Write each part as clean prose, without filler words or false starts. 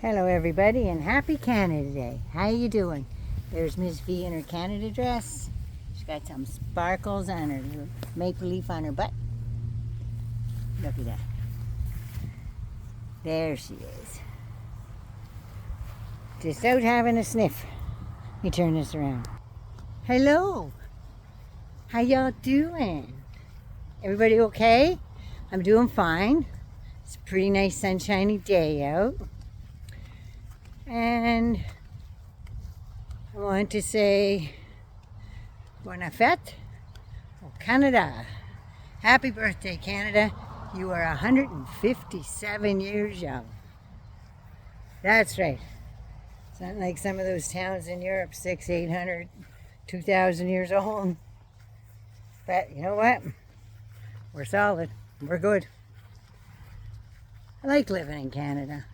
Hello everybody and happy Canada Day. How you doing? There's Miss V in her Canada dress. She's got some sparkles on her maple leaf on her butt. Look at that. There she is. Just out having a sniff. Let me turn this around. Hello. How y'all doing? Everybody okay? I'm doing fine. It's a pretty nice sunshiny day out. And I want to say Bonne fête au Canada. Happy birthday, Canada. You are 157 years young. That's right. It's not like some of those towns in Europe, 600, 800, 2,000 years old. But you know what? We're solid. We're good. I like living in Canada.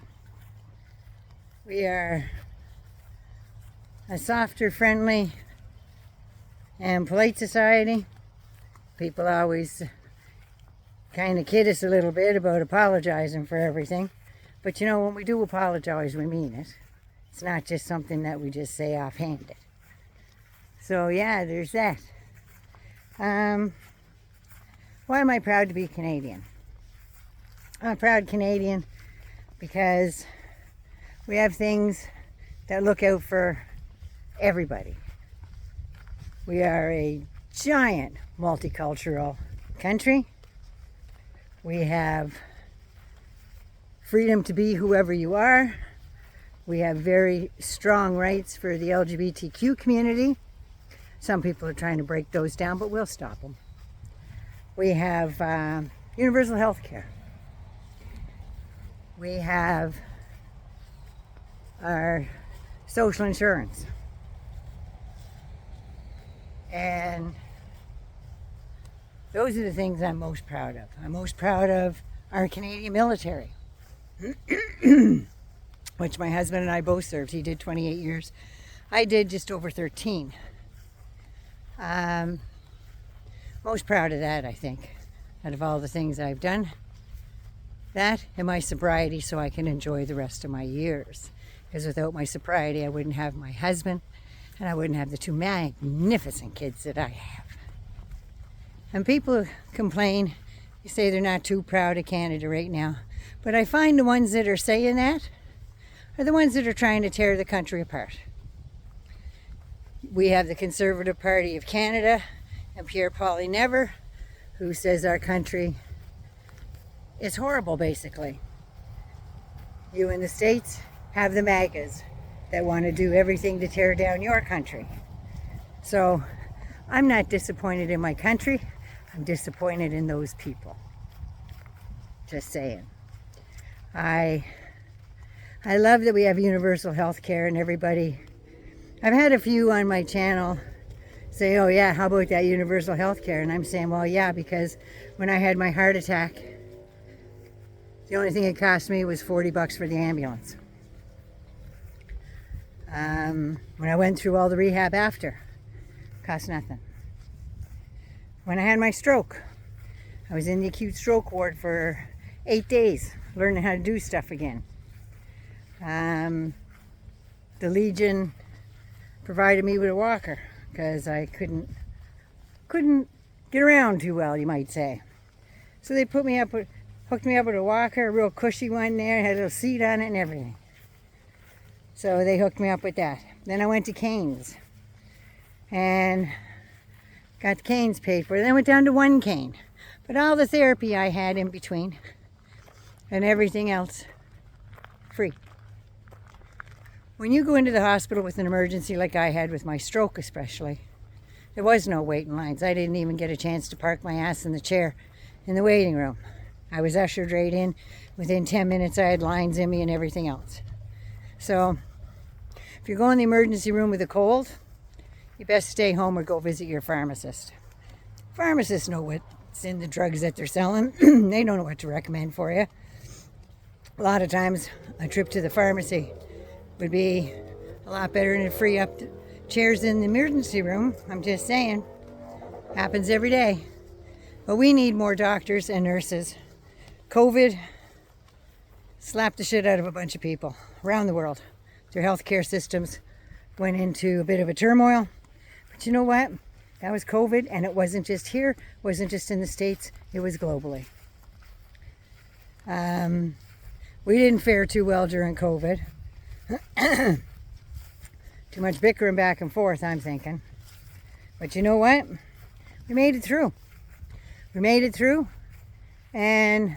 We are a softer, friendly, and polite society. People always kind of kid us a little bit about apologizing for everything. But you know, when we do apologize, we mean it. It's not just something that we just say offhanded. So yeah, there's that. Why am I proud to be Canadian? I'm a proud Canadian because we have things that look out for everybody. We are a giant multicultural country. We have freedom to be whoever you are. We have very strong rights for the LGBTQ community. Some people are trying to break those down, but we'll stop them. We have universal health care. We have our social insurance. And those are the things I'm most proud of. I'm most proud of our Canadian military, which my husband and I both served. He did 28 years. I did just over 13. Most proud of that, I think, out of all the things I've done. That and my sobriety so I can enjoy the rest of my years. Because without my sobriety, I wouldn't have my husband and I wouldn't have the two magnificent kids that I have. And people complain, you say they're not too proud of Canada right now. But I find the ones that are saying that are the ones that are trying to tear the country apart. We have the Conservative Party of Canada and Pierre Poilievre, who says our country is horrible, basically. You in the States have the MAGAs that want to do everything to tear down your country. So I'm not disappointed in my country. I'm disappointed in those people. Just saying. I love that we have universal health care and everybody. I've had a few on my channel say, oh yeah, how about that universal health care? And I'm saying, well, yeah, because when I had my heart attack, the only thing it cost me was $40 for the ambulance. When I went through all the rehab after, cost nothing. When I had my stroke, I was in the acute stroke ward for 8 days, learning how to do stuff again. The Legion provided me with a walker because I couldn't get around too well, you might say. So they hooked me up with a walker, a real cushy one there, had a little seat on it and everything. So they hooked me up with that. Then I went to Canes and got the canes paid for. Then I went down to one cane. But all the therapy I had in between and everything else, free. When you go into the hospital with an emergency like I had with my stroke especially, there was no waiting lines. I didn't even get a chance to park my ass in the chair in the waiting room. I was ushered right in. Within 10 minutes I had lines in me and everything else. So if you're going in the emergency room with a cold, you best stay home or go visit your pharmacist. Pharmacists know what's in the drugs that they're selling. They don't know what to recommend for you. A lot of times a trip to the pharmacy would be a lot better than to free up the chairs in the emergency room. I'm just saying. Happens every day. But we need more doctors and nurses. COVID slapped the shit out of a bunch of people around the world. Their healthcare systems went into a bit of a turmoil. But you know what? That was COVID, and it wasn't just here, it wasn't just in the States, it was globally. We didn't fare too well during COVID. Too much bickering back and forth, I'm thinking. But you know what? We made it through. We made it through, and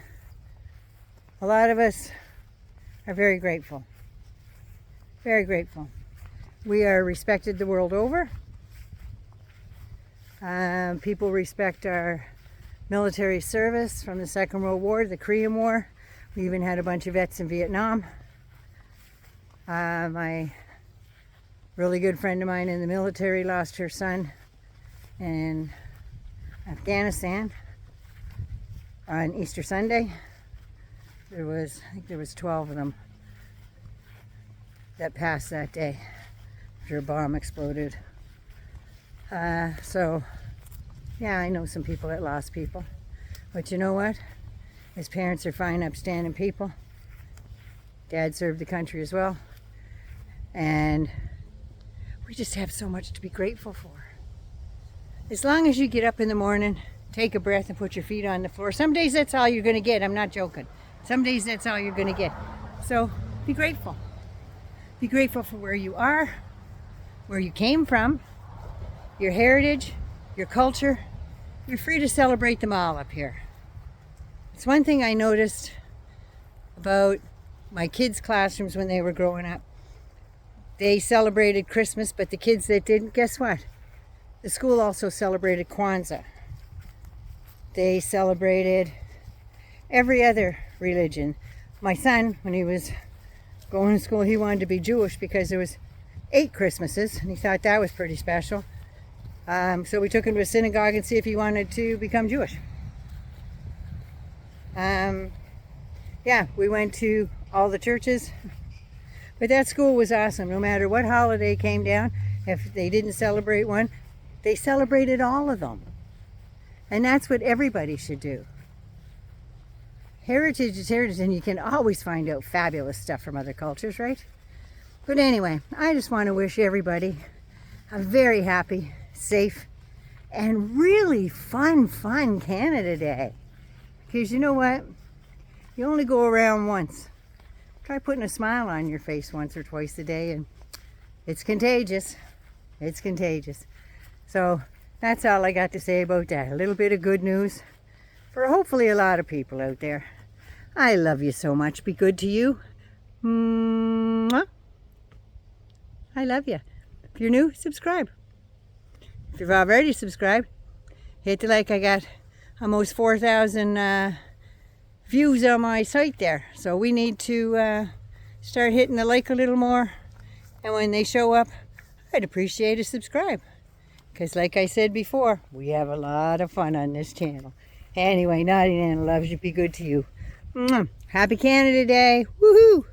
a lot of us are very grateful. Very grateful. We are respected the world over. People respect our military service from the Second World War, the Korean War. We even had a bunch of vets in Vietnam. My really good friend of mine in the military lost her son in Afghanistan on Easter Sunday. I think there was 12 of them that passed that day after a bomb exploded. So, yeah, I know some people that lost people. But you know what? His parents are fine, upstanding people. Dad served the country as well. And we just have so much to be grateful for. As long as you get up in the morning, take a breath and put your feet on the floor. Some days that's all you're going to get. I'm not joking. Some days that's all you're going to get. So be grateful. Be grateful for where you are, where you came from, your heritage, your culture. You're free to celebrate them all up here. It's one thing I noticed about my kids' classrooms when they were growing up. They celebrated Christmas, but the kids that didn't, guess what? The school also celebrated Kwanzaa. They celebrated every other religion. My son, when he was going to school, he wanted to be Jewish because there was 8 Christmases, and he thought that was pretty special. So we took him to a synagogue and see if he wanted to become Jewish. Yeah, we went to all the churches. But that school was awesome. No matter what holiday came down, if they didn't celebrate one, they celebrated all of them. And that's what everybody should do. Heritage is heritage, and you can always find out fabulous stuff from other cultures, right? But anyway, I just want to wish everybody a very happy, safe, and really fun Canada Day. Because you know what? You only go around once. Try putting a smile on your face once or twice a day, and it's contagious. It's contagious. So that's all I got to say about that. A little bit of good news for hopefully a lot of people out there. I love you so much. Be good to you. Mwah. I love you. If you're new, subscribe. If you've already subscribed, hit the like. I got almost 4,000 views on my site there. So we need to start hitting the like a little more. And when they show up, I'd appreciate a subscribe. Because like I said before, we have a lot of fun on this channel. Anyway, Naughty Nana loves you. Be good to you. Happy Canada Day. Woohoo!